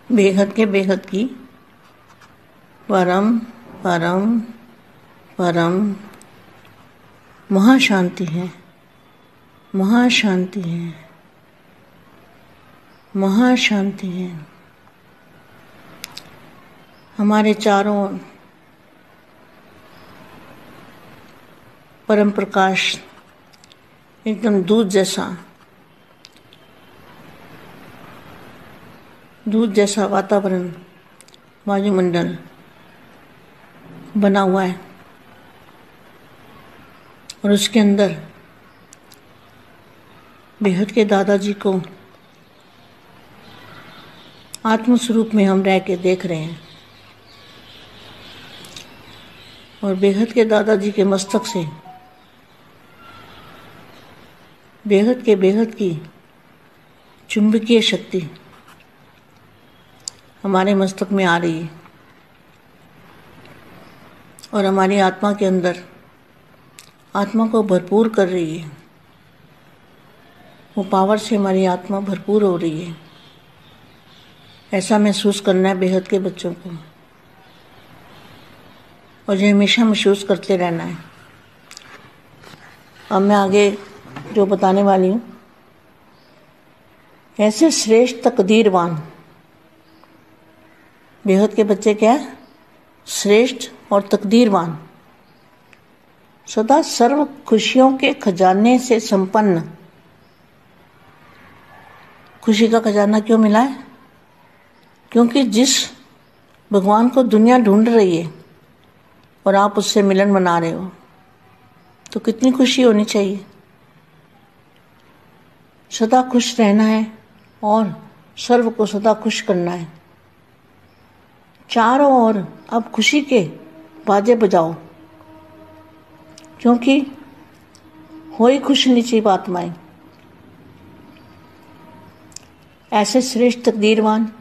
बेहद के बेहद की परम परम परम महाशांति है, महाशांति है, महाशांति है। हमारे चारों ओर परम प्रकाश एकदम दूध जैसा वातावरण, वायुमंडल बना हुआ है और उसके अंदर बेहद के दादाजी को आत्म स्वरूप में हम रह के देख रहे हैं और बेहद के दादाजी के मस्तक से बेहद की चुंबकीय शक्ति हमारे मस्तक में आ रही है और हमारी आत्मा के अंदर आत्मा को भरपूर कर रही है। वो पावर से हमारी आत्मा भरपूर हो रही है। ऐसा महसूस करना है बेहद के बच्चों को और ये हमेशा महसूस करते रहना है। अब मैं आगे जो बताने वाली हूँ, ऐसे श्रेष्ठ तकदीरवान बेहद के बच्चे क्या है? श्रेष्ठ और तकदीरवान, सदा सर्व खुशियों के खजाने से संपन्न। खुशी का खजाना क्यों मिला है? क्योंकि जिस भगवान को दुनिया ढूंढ रही है और आप उससे मिलन बना रहे हो, तो कितनी खुशी होनी चाहिए। सदा खुश रहना है और सर्व को सदा खुश करना है। चारों ओर अब खुशी के बाजे बजाओ, क्योंकि हो ही खुश निश्चित आत्माएं। ऐसे श्रेष्ठ तकदीरवान,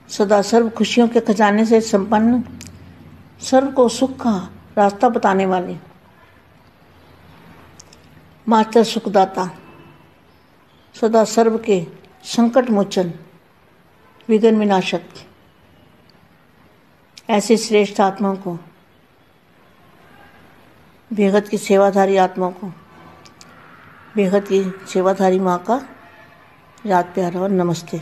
सदा सर्व खुशियों के खजाने से संपन्न, सर्व को सुख का रास्ता बताने वाले, माता सुखदाता, सदा सर्व के संकट मोचन, विघ्न विनाशक, ऐसी श्रेष्ठ आत्मा को, बेहद की सेवाधारी आत्मा को, बेहद की सेवाधारी माँ का याद प्यार और नमस्ते।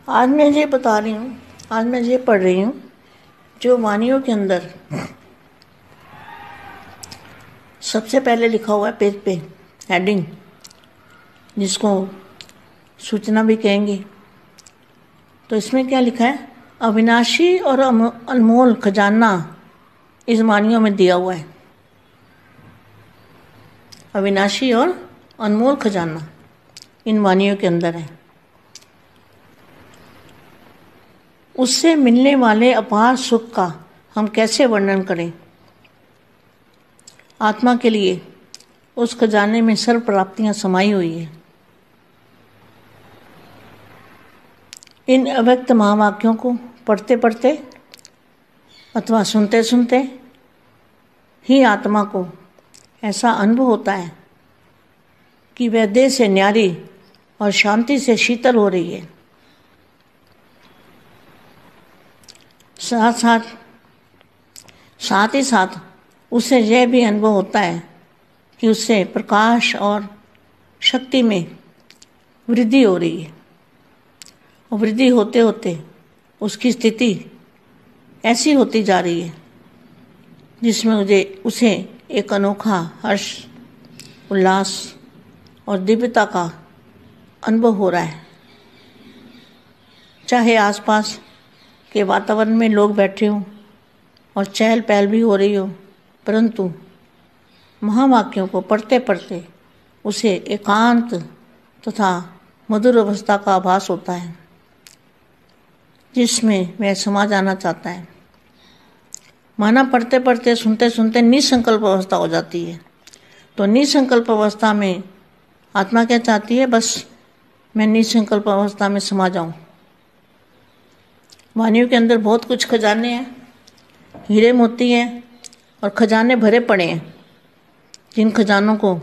आज मैं ये बता रही हूँ, आज मैं ये पढ़ रही हूँ, जो वाणियों के अंदर सबसे पहले लिखा हुआ है पेज पे, हेडिंग, जिसको सूचना भी कहेंगे। तो इसमें क्या लिखा है? अविनाशी और अनमोल खजाना इस वाणियों में दिया हुआ है। अविनाशी और अनमोल खजाना इन वाणियों के अंदर है। उससे मिलने वाले अपार सुख का हम कैसे वर्णन करें। आत्मा के लिए उस खजाने में सर्व प्राप्तियां समाई हुई है। इन अव्यक्त महावाक्यों को पढ़ते पढ़ते अथवा सुनते सुनते ही आत्मा को ऐसा अनुभव होता है कि वह देह से न्यारी और शांति से शीतल हो रही है। साथ ही साथ उसे यह भी अनुभव होता है कि उससे प्रकाश और शक्ति में वृद्धि हो रही है और वृद्धि होते होते उसकी स्थिति ऐसी होती जा रही है जिसमें उसे एक अनोखा हर्ष, उल्लास और दिव्यता का अनुभव हो रहा है। चाहे आसपास के वातावरण में लोग बैठे हों और चहल पहल भी हो रही हो, परंतु महावाक्यों को पढ़ते पढ़ते उसे एकांत तथा मधुर अवस्था का आभास होता है, जिसमें वह समा जाना चाहता है। माना पढ़ते पढ़ते सुनते सुनते निसंकल्प अवस्था हो जाती है। तो निसंकल्प अवस्था में आत्मा क्या चाहती है? बस मैं निसंकल्प अवस्था में समा जाऊं। वाणियों के अंदर बहुत कुछ खजाने हैं, हीरे मोती हैं और खजाने भरे पड़े हैं, जिन खजानों को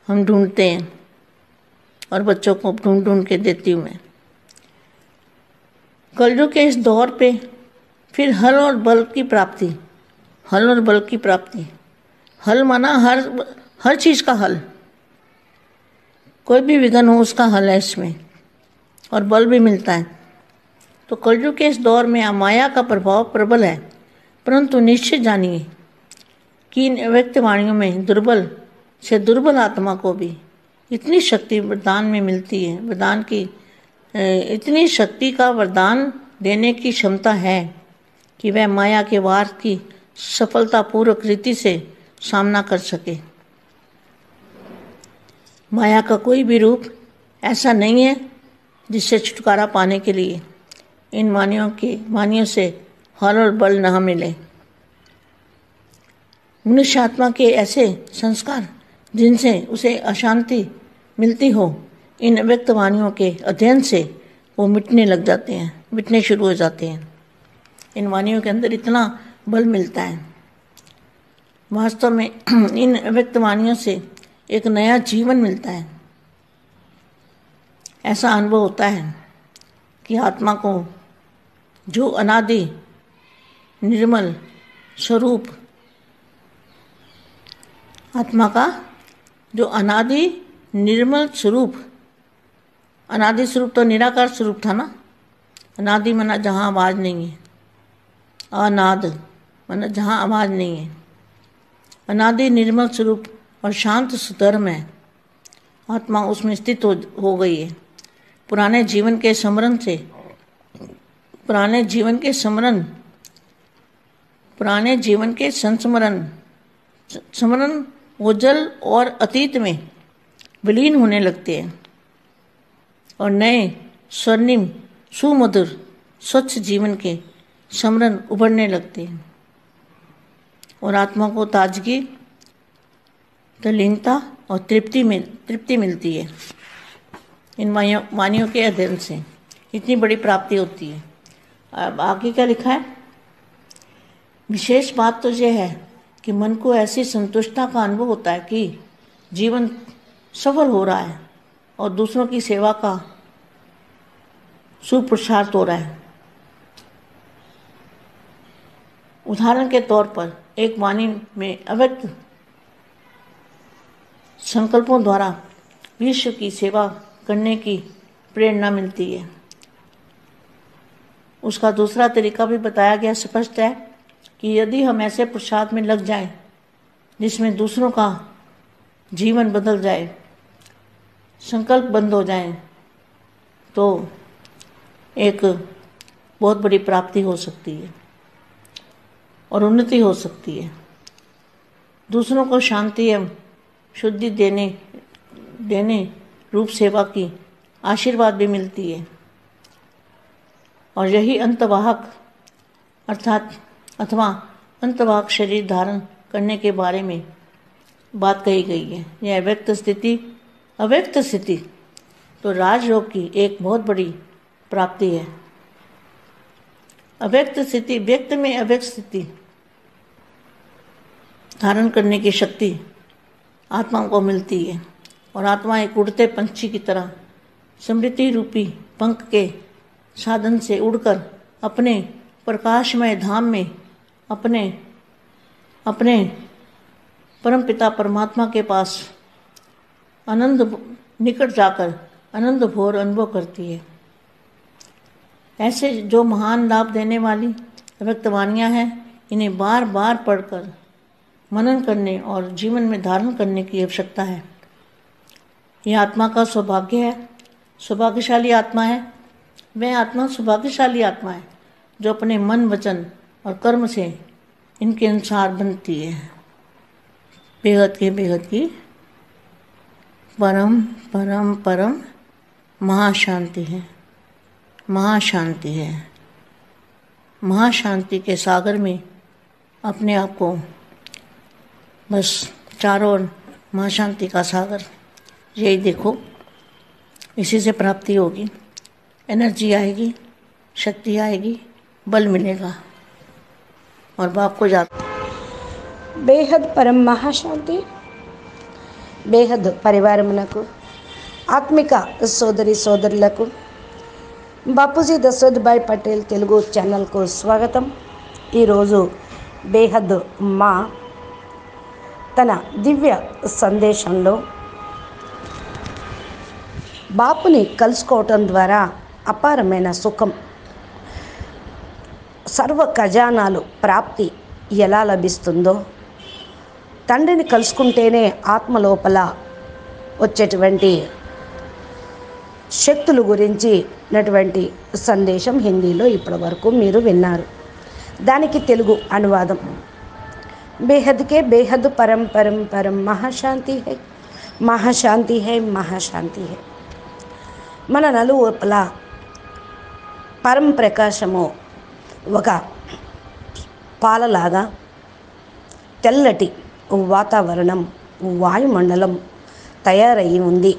हम ढूंढते हैं और बच्चों को ढूंढ ढूंढ के देती हूँ मैं। कलयुग के इस दौर पे फिर हल और बल की प्राप्ति, हल और बल की प्राप्ति। हल माना हर चीज़ का हल, कोई भी विघ्न हो उसका हल है इसमें, और बल भी मिलता है। तो कलयुग के इस दौर में माया का प्रभाव प्रबल है, परंतु निश्चित जानिए कि इन अव्यक्त वाणियों में दुर्बल से दुर्बल आत्मा को भी इतनी शक्ति वरदान में मिलती है, वरदान की इतनी शक्ति का वरदान देने की क्षमता है कि वह माया के वार की सफलतापूर्वक रीति से सामना कर सके। माया का कोई भी रूप ऐसा नहीं है जिससे छुटकारा पाने के लिए इन वाणियों से हल और बल न मिले। मनुष्य आत्मा के ऐसे संस्कार जिनसे उसे अशांति मिलती हो, इन अव्यक्त वाणियों के अध्ययन से वो मिटने लग जाते हैं, मिटने शुरू हो जाते हैं। इन वाणियों के अंदर इतना बल मिलता है। वास्तव में इन अव्यक्त वाणियों से एक नया जीवन मिलता है। ऐसा अनुभव होता है कि आत्मा को जो अनादि निर्मल स्वरूप, आत्मा का जो अनादि निर्मल स्वरूप, अनादि स्वरूप तो निराकार स्वरूप था ना। अनादि माना जहाँ आवाज़ नहीं है, अनाद माना जहाँ आवाज़ नहीं है। अनादि निर्मल स्वरूप और शांत सुधर्म है। आत्मा उसमें स्थित हो गई है। पुराने जीवन के संस्मरण ओझल और अतीत में विलीन होने लगते हैं और नए स्वर्णिम सुमधुर स्वच्छ जीवन के स्मरण उभरने लगते हैं और आत्मा को ताजगी, तल्लीनता और तृप्ति मिलती है। इन वाणियों के अध्ययन से इतनी बड़ी प्राप्ति होती है। अब आगे क्या लिखा है? विशेष बात तो यह है कि मन को ऐसी संतुष्टता का अनुभव होता है कि जीवन सफल हो रहा है और दूसरों की सेवा का सुपुरुषार्थ हो रहा है। उदाहरण के तौर पर एक वाणी में अव्यक्त संकल्पों द्वारा विश्व की सेवा करने की प्रेरणा मिलती है। उसका दूसरा तरीका भी बताया गया। स्पष्ट है कि यदि हम ऐसे पुरुषार्थ में लग जाएं जिसमें दूसरों का जीवन बदल जाए, संकल्प बंद हो जाए, तो एक बहुत बड़ी प्राप्ति हो सकती है और उन्नति हो सकती है। दूसरों को शांति एवं शुद्धि देने रूप सेवा की आशीर्वाद भी मिलती है और यही अंतवाहक अथवा अंतवाहक शरीर धारण करने के बारे में बात कही गई है। यह अव्यक्त स्थिति तो राजयोग की एक बहुत बड़ी प्राप्ति है। अव्यक्त स्थिति, व्यक्त में अव्यक्त स्थिति धारण करने की शक्ति आत्मा को मिलती है और आत्मा एक उड़ते पंछी की तरह समृद्धि रूपी पंख के साधन से उड़कर अपने प्रकाशमय धाम में अपने परमपिता परमात्मा के पास निकट जाकर आनंद भोर अनुभव करती है। ऐसे जो महान लाभ देने वाली अव्यक्त वाणियाँ हैं, इन्हें बार बार पढ़कर मनन करने और जीवन में धारण करने की आवश्यकता है। यह आत्मा का सौभाग्य है, सौभाग्यशाली आत्मा है। वह आत्मा सौभाग्यशाली आत्मा है जो अपने मन, वचन और कर्म से इनके अनुसार बनती है। बेहद की परम परम परम महाशांति है, महाशांति है। महाशांति के सागर में अपने आप को बस चारों ओर महाशांति का सागर, यही देखो, इसी से प्राप्ति होगी। एनर्जी आएगी, शक्ति आएगी, बल मिलेगा और बाप को जाता। బేహద్ పరం మహాశాంతి బేహద్ పరివారమునకు ఆత్మిక సోదరి సోదరులకు బాపూజీ దశరథ్భాయ్ పటేల్ తెలుగు ఛానల్కు స్వాగతం. ఈరోజు బేహద్ మా తన దివ్య సందేశంలో బాపుని కలుసుకోవటం ద్వారా అపారమైన సుఖం, సర్వ ఖజానాలు ప్రాప్తి ఎలా లభిస్తుందో, తండ్రిని కలుసుకుంటేనే ఆత్మ లోపల వచ్చేటువంటి శక్తుల గురించి నటువంటి సందేశం హిందీలో ఇప్పటి వరకు మీరు విన్నారు. దానికి తెలుగు అనువాదం. బేహద్కే బేహద్ పరం పరం పరం మహాశాంతి హై, మహాశాంతి హై, మహాశాంతి హై. మన నలువైపుల పరం ప్రకాశము ఒక పాలలాగా తెల్లటి వాతావరణం, వాయుమండలం తయారయ్యి ఉంది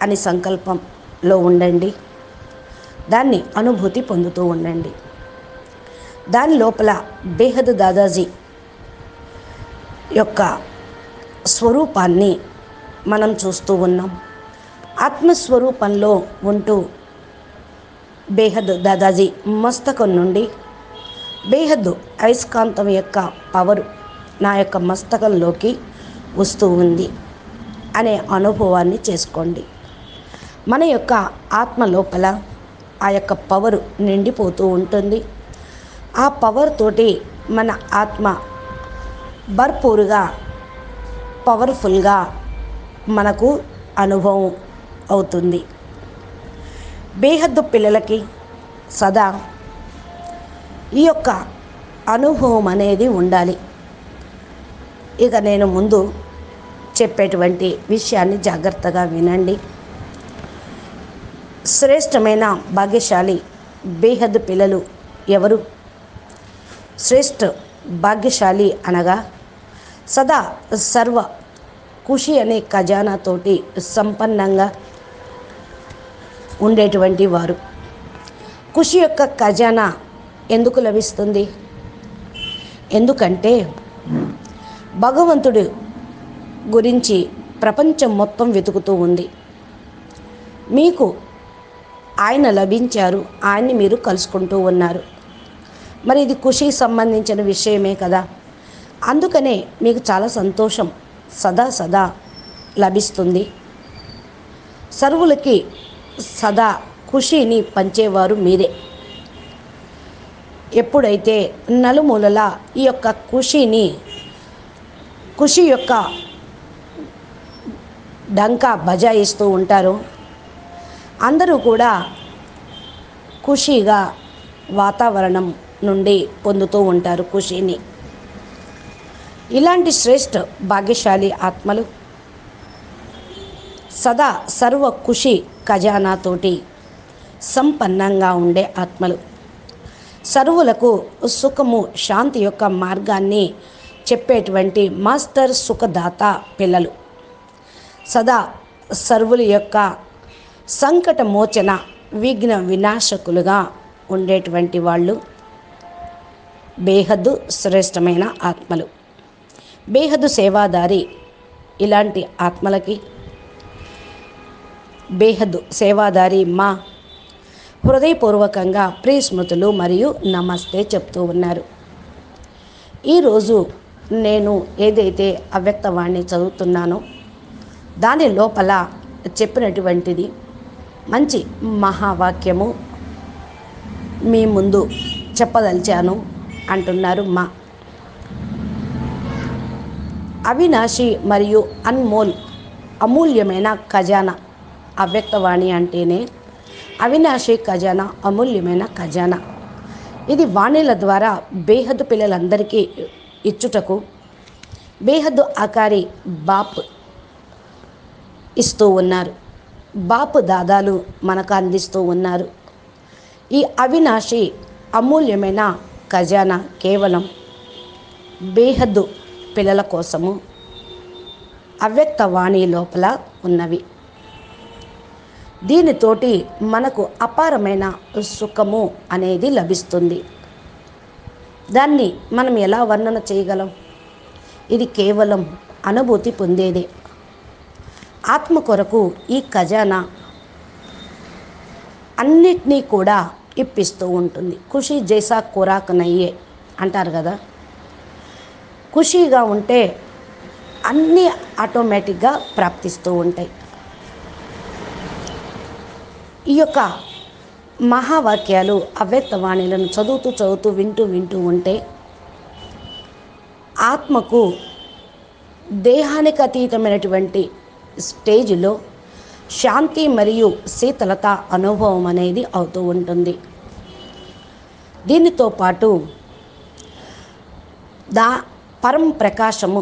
అని సంకల్పంలో ఉండండి. దాన్ని అనుభూతి పొందుతూ ఉండండి. దాని లోపల బేహద్ దాదాజీ యొక్క స్వరూపాన్ని మనం చూస్తూ ఉన్నాం. ఆత్మస్వరూపంలో ఉంటూ బేహద్ దాదాజీ మస్తకం నుండి బేహద్ అయస్కాంతం యొక్క పవరు నా యొక్క మస్తకంలోకి వస్తూ ఉంది అనే అనుభవాన్ని చేసుకోండి. మన యొక్క ఆత్మ లోపల ఆ యొక్క పవరు నిండిపోతూ ఉంటుంది. ఆ పవర్ తోటి మన ఆత్మ భర్పూరుగా పవర్ఫుల్గా మనకు అనుభవం అవుతుంది. బేహద్దు పిల్లలకి సదా ఈ యొక్క అనుభవం అనేది ఉండాలి. ఇక నేను ముందు చెప్పేటువంటి విషయాన్ని జాగ్రత్తగా వినండి. శ్రేష్టమైన భాగ్యశాలి బేహద్ పిల్లలు ఎవరు? శ్రేష్ఠ భాగ్యశాలి అనగా సదా సర్వ ఖుషి అనే ఖజానాతోటి సంపన్నంగా ఉండేటువంటి వారు. ఖుషి యొక్క ఖజానా ఎందుకు లభిస్తుంది? ఎందుకంటే భగవంతుడు గురించి ప్రపంచం మొత్తం వెతుకుతూ ఉంది. మీకు ఆయన లభించారు, ఆయన్ని మీరు కలుసుకుంటూ ఉన్నారు. మరి ఇది ఖుషికి సంబంధించిన విషయమే కదా. అందుకనే మీకు చాలా సంతోషం సదా సదా లభిస్తుంది. సర్వులకి సదా ఖుషిని పంచేవారు మీరే. ఎప్పుడైతే నలుమూలల ఈ యొక్క ఖుషి యొక్క డంకా బజాయిస్తూ ఉంటారు, అందరూ కూడా ఖుషీగా వాతావరణం నుండి పొందుతూ ఉంటారు ఖుషీని. ఇలాంటి శ్రేష్ఠ భాగ్యశాలి ఆత్మలు సదా సర్వ ఖుషి ఖజానాతోటి సంపన్నంగా ఉండే ఆత్మలు, సర్వులకు సుఖము శాంతి యొక్క మార్గాన్ని చెప్పేటువంటి మాస్టర్ సుఖదాత పిల్లలు, సదా సర్వుల యొక్క సంకట మోచన విఘ్న వినాశకులుగా ఉండేటువంటి వాళ్ళు బేహద్దు శ్రేష్టమైన ఆత్మలు, బేహద్దు సేవాదారి. ఇలాంటి ఆత్మలకి బేహద్దు సేవాదారి మా హృదయపూర్వకంగా ప్రియ స్మృతులు మరియు నమస్తే చెప్తూ ఉన్నారు. ఈరోజు నేను ఏదైతే అవ్యక్తవాణి చదువుతున్నానో దాని లోపల చెప్పినటువంటిది మంచి మహావాక్యము మీ ముందు చెప్పదలిచాను అంటున్నారు మా. అవినాశి మరియు అమూల్యమైన ఖజానా. అవ్యక్తవాణి అంటేనే అవినాశి ఖజానా, అమూల్యమైన ఖజానా. ఇది వాణిల ద్వారా బేహద్దు పిల్లలందరికీ ఇచ్చుటకు బేహద్దు ఆకారి బాప్ ఇస్తూ ఉన్నారు. బాపు దాదాలు మనకు అందిస్తూ ఉన్నారు. ఈ అవినాశి అమూల్యమైన ఖజానా కేవలం బేహద్దు పిల్లల కోసము అవ్యక్తవాణి లోపల ఉన్నవి. దీనితోటి మనకు అపారమైన సుఖము అనేది లభిస్తుంది. దాన్ని మనం ఎలా వర్ణన చేయగలం? ఇది కేవలం అనుభూతి పొందేదే. ఆత్మ కొరకు ఈ ఖజానా అన్నిటినీ కూడా ఇప్పిస్తూ ఉంటుంది. ఖుషి జైసా ఖురాక్ నయ్యే అంటారు కదా. ఖుషీగా ఉంటే అన్నీ ఆటోమేటిక్గా ప్రాప్తిస్తూ ఉంటాయి. ఈ యొక్క మహావాక్యాలు అవ్యక్తవాణిలను చదువుతూ వింటూ ఉంటే ఆత్మకు దేహానికి అతీతమైనటువంటి స్టేజ్లో శాంతి మరియు శీతలత అనుభవం అనేది అవుతూ ఉంటుంది. దీనితో పాటు పరం ప్రకాశము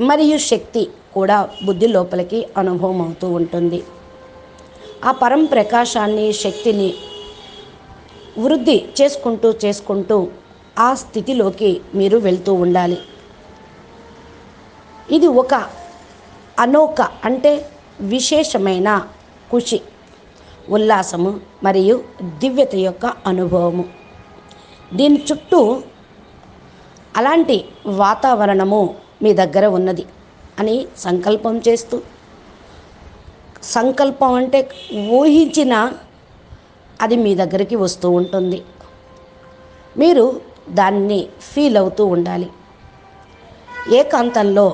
మరియు శక్తి కూడా బుద్ధి లోపలికి అనుభవం అవుతూ ఉంటుంది. ఆ పరం ప్రకాశాన్ని, శక్తిని వృద్ధి చేసుకుంటూ ఆ స్థితిలోకి మీరు వెళ్తూ ఉండాలి. ఇది ఒక అనోక అంటే విశేషమైన ఖుషి, ఉల్లాసము మరియు దివ్యత యొక్క అనుభవము. దీని చుట్టూ అలాంటి వాతావరణము మీ దగ్గర ఉన్నది అని సంకల్పం చేస్తూ, సంకల్పం అంటే ఊహించిన అది మీ దగ్గరికి వస్తూ ఉంటుంది. మీరు దాన్ని ఫీల్ అవుతూ ఉండాలి. ఏకాంతంలో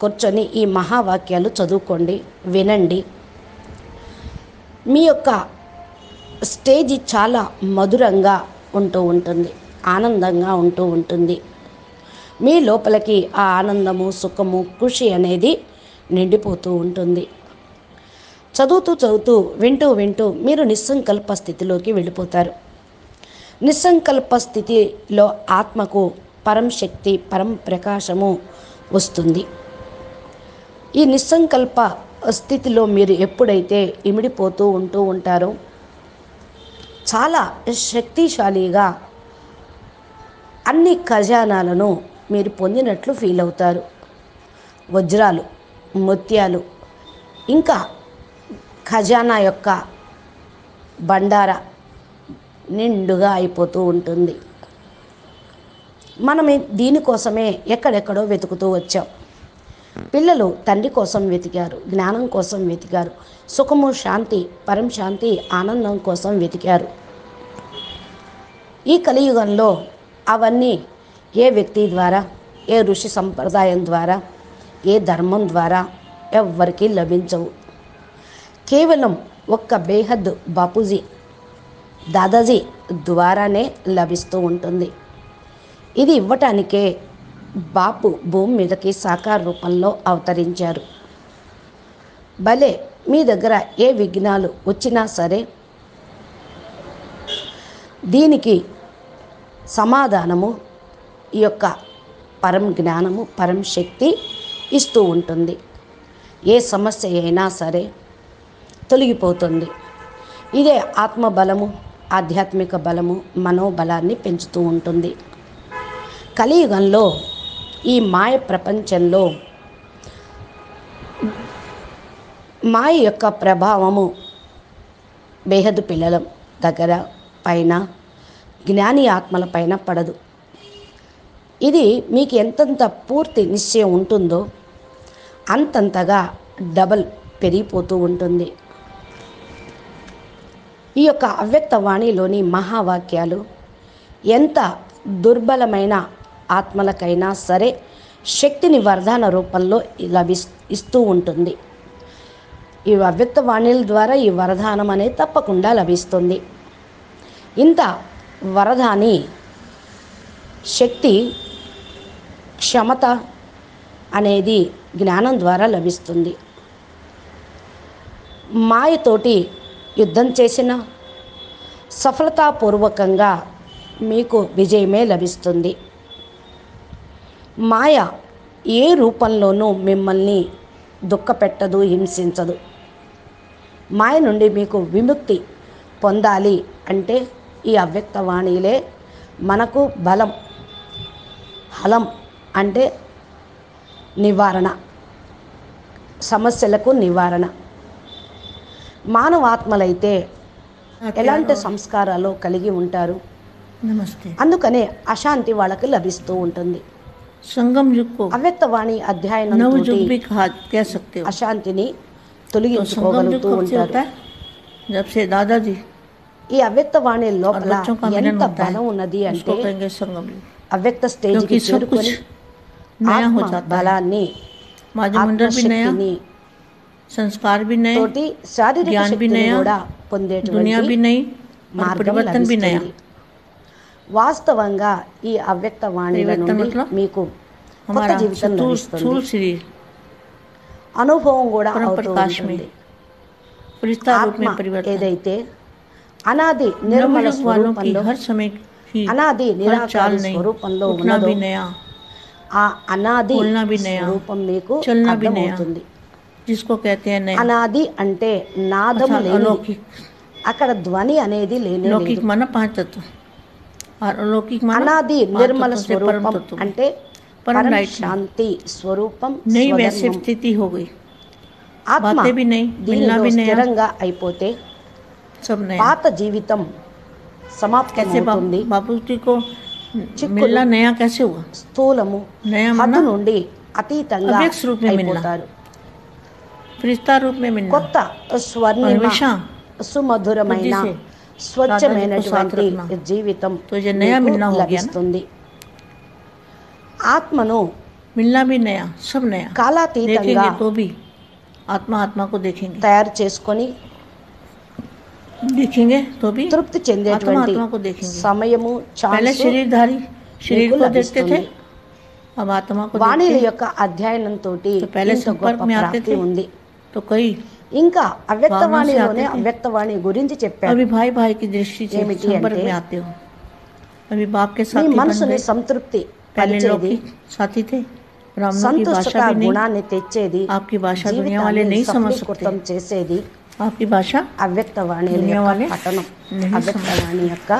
కూర్చొని ఈ మహావాక్యాలు చదువుకోండి, వినండి. మీ యొక్క స్టేజ్ చాలా మధురంగా ఉంటూ ఉంటుంది, ఆనందంగా ఉంటూ ఉంటుంది. మీ లోపలికి ఆ ఆనందము, సుఖము, ఖుషి అనేది నిండిపోతూ ఉంటుంది. చదువుతూ వింటూ మీరు నిస్సంకల్ప స్థితిలోకి వెళ్ళిపోతారు. నిస్సంకల్ప స్థితిలో ఆత్మకు పరం శక్తి, పరం ప్రకాశము వస్తుంది. ఈ నిస్సంకల్ప స్థితిలో మీరు ఎప్పుడైతే ఇమిడిపోతూ ఉంటారో చాలా శక్తిశాలిగా అన్ని ఖజానాలను మీరు పొందినట్లు ఫీల్ అవుతారు. వజ్రాలు, ముత్యాలు, ఇంకా ఖజానా యొక్క బండార నిండుగా అయిపోతూ ఉంటుంది. మనం దీనికోసమే ఎక్కడెక్కడో వెతుకుతూ వచ్చాం. పిల్లలు తండ్రి కోసం వెతికారు, జ్ఞానం కోసం వెతికారు, సుఖము, శాంతి, పరం శాంతి, ఆనందం కోసం వెతికారు. ఈ కలియుగంలో అవన్నీ ఏ వ్యక్తి ద్వారా, ఏ ఋషి సంప్రదాయం ద్వారా, ఏ ధర్మం ద్వారా ఎవ్వరికీ లభించవు. కేవలం ఒక్క బేహద్ బాపూజీ, దాదాజీ ద్వారానే లభిస్తూ ఉంటుంది. ఇది ఇవ్వటానికే బాపు భూమి మీదకి సాకార రూపంలో అవతరించారు. భలే మీ దగ్గర ఏ విఘ్నాలు వచ్చినా సరే దీనికి సమాధానము ఈ యొక్క పరం జ్ఞానము, పరం శక్తి ఇస్తూ ఉంటుంది. ఏ సమస్య అయినా సరే తొలగిపోతుంది. ఇదే ఆత్మబలము, ఆధ్యాత్మిక బలము, మనోబలాన్ని పెంచుతూ ఉంటుంది. కలియుగంలో ఈ మాయ ప్రపంచంలో మాయ యొక్క ప్రభావము బేహద్దు పిల్లల దగ్గర పైన, జ్ఞాని ఆత్మల పైన పడదు. ఇది మీకు ఎంతంత పూర్తి నిశ్చయం ఉంటుందో అంతంతగా డబల్ పెరిగిపోతూ ఉంటుంది. ఈ యొక్క అవ్యక్తవాణిలోని మహావాక్యాలు ఎంత దుర్బలమైన ఆత్మలకైనా సరే శక్తిని వరదాన రూపంలో ఇస్తూ ఉంటుంది. ఈ అవ్యక్తవాణిల ద్వారా ఈ వరదానం అనేది తప్పకుండా లభిస్తుంది. ఇంత వరదాని శక్తి, క్షమత అనేది జ్ఞానం ద్వారా లభిస్తుంది. మాయతోటి యుద్ధం చేసిన సఫలతాపూర్వకంగా మీకు విజయమే లభిస్తుంది. మాయ ఏ రూపంలోనూ మిమ్మల్ని దుఃఖపెట్టదు, హింసించదు. మాయ నుండి మీకు విముక్తి పొందాలి అంటే ఈ అవ్యక్తవాణిలే మనకు బలం. హలం అంటే నివారణ, సమస్యలకు నివారణ. మానవాత్మలైతే ఎలాంటి సంస్కారాలు కలిగి ఉంటారు, నమస్తే. అందుకనే అశాంతి వాళ్ళకి లభిస్తూ ఉంటుంది. संगम युग को అవ్యక్తవాణి అధ్యయనం नव తోటి युग भी कह सकते हो। అశాంతిని तो संगम युग తొలగించుకోగలుగుతూ कब से ఉంటారు। होता है? जब से दादाजी ఈ అవ్యక్తవాణి और లోపల बच्चों का मिलन ఎంత होता है, బలం ఉన్నది అంటే उसको कहेंगे संगम युग। అవ్యక్త స్టేజ్కి क्योंकि सब कुछ చేరుకొని नया हो ఆత్మ जाता है, బలాన్ని वायुमंडल भी नया, ఆత్మశక్తిని संस्कार भी नए, తోటి శారీరక ज्ञान भी శక్తిని नया, కూడా दुनिया పొందేటువంటి भी नई और మార్గం परिवर्तन भी नया। లభిస్తుంది। వాస్తవంగా ఈ అవ్యక్త వాణిల పరివర్తన నుండి मतलब మీకు కొత్త हमारा జీవితం स्थूल లభిస్తుంది, शरीर అనుభవం కూడా परम అవుతూ प्रकाश में ఉంటుంది। फरिश्ता रूप ఆత్మ में परिवर्तन। ఏదైతే అనాది నిర్మల नवयुग वालों की స్వరూపంలో हर समय की అనాది हर నిరాకారి चाल नहीं, స్వరూపంలో उठना ఉన్నదో भी नया, ఆ అనాది बोलना भी नया, స్వరూపం మీకు चलना भी नया, అర్థమవుతుంది। जिसको कहते हैं नया, అనాది అంటే నాదము अर्थात లేని, अलौकिक। అక్కడ ధ్వని అనేది లేనే लौकिक లేదు। माना 5 तत्व और अलौकिक माना అనాది 5 నిర్మల तत्वों से परम స్వరూపం तत्व। అంటే परम పరం लाइट में శాంతి స్వరూపం नई वैसे స్వధర్మం। स्थिति हो गई, ఆత్మ बातें भी नई, मिलना దీనిలో भी नया, స్థిరంగా అయిపోతే सब नया। పాత జీవితం कैसे సమాప్తమవుతుంది। बाबू जी को चिक्कुलु, मिलना नया कैसे हुआ? స్థూలము नया హద్దు माना నుండి అతీతంగా अव्यक्त रूप में मिलना, అయిపోతారు। फरिश्ता रूप में मिलना, కొత్త స్వర్ణిమ हमेशा సుమధురమైన बुद्धि से స్వచ్ఛమైనటువంటి दादाजी को साथ జీవితం तो ये नया మీకు मिलना हो गया ना? లభిస్తుంది। ఆత్మను मिलना भी नया, सब नया। కాలాతీతంగా देखेंगे तो भी आत्मा आत्मा को देखेंगे, తయారు చేసుకొని देखेंगे तो भी తృప్తి आत्मा చెందేటువంటి आत्मा को देखेंगे। సమయము पहले ఛాన్స్ शरीरधारी शरीर మీకు को देखते थे, లభిస్తుంది। अब आत्मा को వాణిల देखते हैं। యొక్క అధ్యయనం తోటి तो पहले ఇంత संपर्क గొప్ప में आते ప్రాప్తి थे, ఉంది। तो कई ఇంకా అవ్యక్తవాణిలోనే आते थे। అవ్యక్తవాణి గురించి చెప్పారు। अभी भाई भाई की दृष्टि से ఏమిటి संपर्क అంటే में आते हो, अभी बाप के మీ साथी बन మనసుని गए। సంతృప్తి पहले लोग పరిచేది, की साथी थे, ब्राह्मणों की సంతుష్టత भाषा भी नहीं, గుణాన్ని తెచ్చేది, आपकी भाषा दुनिया वाले జీవితాన్ని नहीं समझ సఫలీకృతం सकते, చేసేది आपकी भाषा అవ్యక్తవాణి दुनिया యొక్క वाले పఠనం, नहीं అవ్యక్తవాణి యొక్క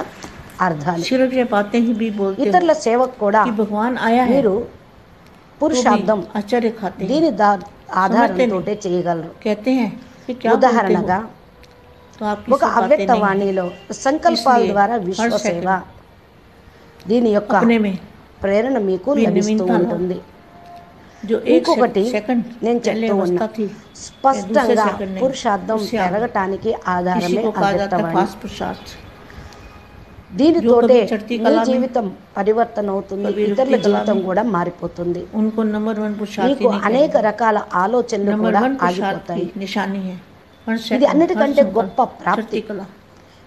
అర్థాలు। सिर्फ ये बातें ही भी बोलते हो ఇతరుల సేవకు కూడా कि भगवान आया है, మీరు तो పురుషార్థం भी आश्चर्य खाते हैं, దీని ఆధారంతో చేయగలరు। कहते हैं कि क्या बोलते ఉదాహరణగా हो, तो आपकी ఒక सब बातें नहीं అవ్యక్తవాణిలో సంకల్పాల इसलिए ద్వారా हर విశ్వసేవ దీని యొక్క अपने में ప్రేరణ మీకు भी లభిస్తూ नवीनता ला। ఉంటుంది। जो एक ఇంకొకటి सेकंड నేను पहले చెప్తూ ఉన్నా, अवस्था थी, స్పష్టంగా सेकंड नहीं, పురుషార్థం उससे आगे। పెరగటానికి किसी ఆధారమే को कहा जाता है అవ్యక్తవాణి। फास्ट पुरुषार्थ, దీనితోటే जो कभी चढ़ती మీ कला में, జీవితం పరివర్తన అవుతుంది, कभी ఇతరుల रुकती कला జీవితం में, కూడా మారిపోతుంది। उनको नंबर 1 पुरुषार्थी మీకు नहीं అనేక कहेंगे, రకాల ఆలోచనలు नंबर కూడా 1 पुरुषार्थ ఆగిపోతాయి। की निशानी है हर ఇది सेकंड, हर అన్నిటికంటే గొప్ప संकल्प ప్రాప్తి। चढ़ती कला।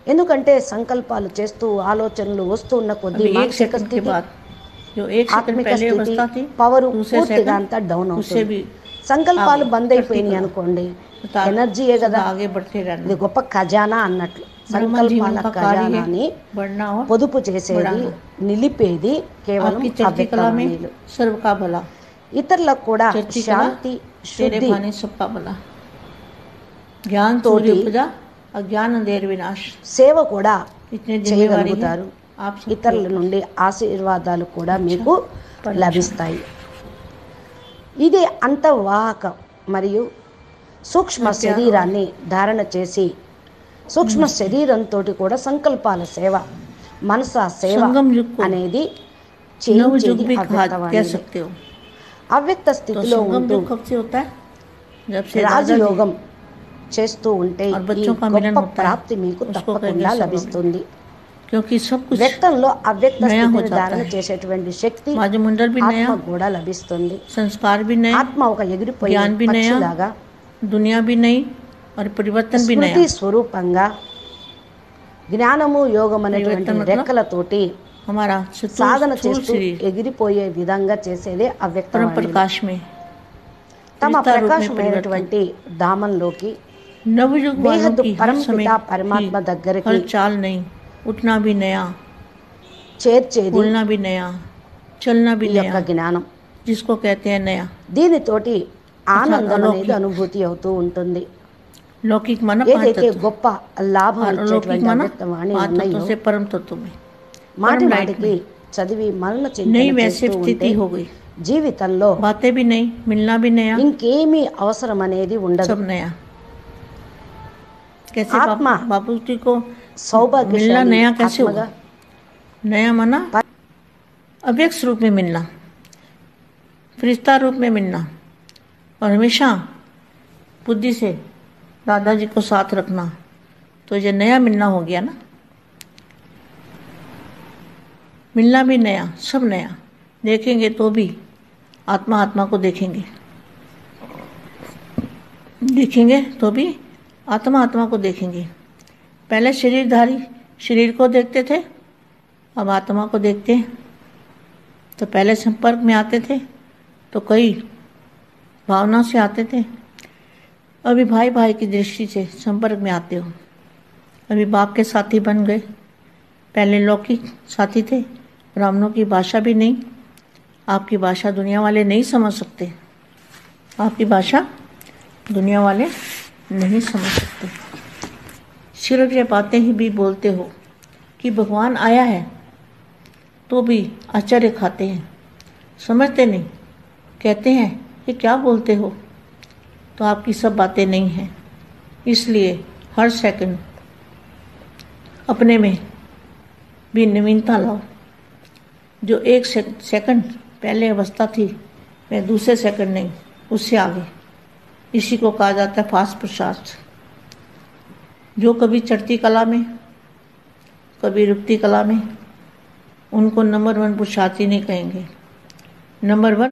ఎందుకంటే సంకల్పాలు చేస్తూ ఆలోచనలు వస్తూ ఉన్న కొద్దీ अभी एक మానసిక सेकंड के స్థితి, बाद जो एक सेकंड ఆత్మిక पहले స్థితి, अवस्था थी, పవర్ दूसरे పూర్తిగా सेकंड అంతా డౌన్ उससे అవుతుంది। भी సంకల్పాలు आगे బంద్ అయిపోయినాయి चढ़ती అనుకోండి, कला, ఎనర్జీయే सदा కదా, आगे बढ़ते ఇది रहना। గొప్ప ఖజానా అన్నట్లు। ब्रह्म जीवन సంకల్పాల का कार्य ఖజానాని है बढ़ना और పొదుపు చేసేది, बढ़ाना। నిలిపేది కేవలం आपकी चढ़ती कला में అవ్యక్తవాణిలు। सर्व का भला, ఇతరులకు కూడా चढ़ती कला శాంతి तेरे శుద్ధి भाने सबका भला, ज्ञान तोटी, सूर्य उपजा अज्ञान अंधेर विनाश। సేవ కూడా इतने जिम्मेवारी है చేయగలుగుతారు। आप सबके ఇతరుల ऊपर। నుండి ఆశీర్వాదాలు కూడా మీకు పరిరక్షణ। లభిస్తాయి। ఇది అంతర్వాహక మరియు సూక్ష్మ శరీరాన్ని ధారణ చేసి సూక్ష్మ శరీరంతో కూడా సంకల్పాల సేవ, మనస సేవ संगम युग को అనేది नव युग చేయించేది भी कह అవ్యక్తవాణి। सकते हो। అవ్యక్త तो స్థితిలో संगम ఉంటూ युग कब से होता है? जब से दादाजी రాజయోగం చేస్తూ ఉంటే और ఈ बच्चों का मिलन గొప్ప होता है, ప్రాప్తి మీకు उसको తప్పకుండా कहेंगे संगम। లభిస్తుంది। क्योंकि सब कुछ వ్యక్తంలో అవ్యక్త नया हो స్థితిని जाता ధారణ है, చేసేటువంటి శక్తి वायुमंडल भी नया, ఆత్మ కూడా లభిస్తుంది। संस्कार भी नए, ఆత్మ ఒక ఎగిరిపోయే ज्ञान भी नया, పక్షిలాగా दुनिया भी नई और परिवर्तन भी नया। స్మృతి స్వరూపంగా జ్ఞానము యోగం అనేటువంటి పరివర్తన రెక్కలతోటి हमारा సాధన स्थूल చేస్తూ शरीर ఎగిరిపోయే విధంగా చేసేదే परम అవ్యక్తవాణి। प्रकाश में తమ फरिश्ता रूप में ప్రకాశమైనటువంటి ధామంలోకి नवयुग वालों బేహద్దు की हर పరమపిత समय పరమాత్మ की దగ్గరికి हर चाल नई, उठना भी नया, చేర్చేది बोलना भी नया, चलना भी ఈ యొక్క नया, జ్ఞానం। जिसको कहते हैं नया। దీనితోటి ఆనందం अलौकिक। అనేది అనుభూతి అవుతూ ఉంటుంది। लौकिक माना 5 ఏదైతే तत्व గొప్ప లాభం और अलौकिक ఇచ్చేటువంటి माना అవ్యక్తవాణి 5 ఉన్నాయో तत्वों से परम तत्व में మాటి परम लाइट మాటికి में చదివి మరణ नई చింతన वैसे చేస్తూ ఉంటే स्थिति हो गई, జీవితంలో बातें भी नई, मिलना भी नया, ఇంకేమీ అవసరం అనేది ఉండదు। सब नया। कैसे आत्मा बापू जी को मिलना సౌభాగ్యశాలి नया कैसे ఆత్మగా हुआ? नया माना अव्यक्त रूप में मिलना, फरिश्ता रूप में मिलना और हमेशा बुद्धि से दादाजी को साथ रखना, तो ये नया मिलना हो गया ना। मिलना भी नया, सब नया। देखेंगे तो भी आत्मा आत्मा को देखेंगे, देखेंगे तो भी आत्मा आत्मा को देखेंगे। पहले शरीरधारी शरीर को देखते थे, अब आत्मा को देखते हैं। तो पहले संपर्क में आते थे तो कई भावना से आते थे, अभी भाई भाई की दृष्टि से संपर्क में आते हो। अभी बाप के साथी बन गए। पहले लौकिक साथी थे, ब्राह्मणों की भाषा भी नहीं, आपकी भाषा दुनिया वाले नहीं समझ सकते, आपकी भाषा दुनिया वाले नहीं समझ सकते। सिर्फ ये बातें ही भी बोलते हो कि भगवान आया है, तो भी आश्चर्य खाते हैं, समझते नहीं, कहते हैं कि क्या बोलते हो, तो आपकी सब बातें नहीं हैं। इसलिए हर सेकंड अपने में भी नवीनता लाओ। जो एक सेकंड पहले अवस्था थी, वह दूसरे सेकंड नहीं, उससे आगे। इसी को कहा जाता है फास्ट पुरुषार्थ। जो कभी चढ़ती कला में, कभी रुकती कला में, उनको नंबर 1 पुरुषार्थी नहीं कहेंगे। नंबर 1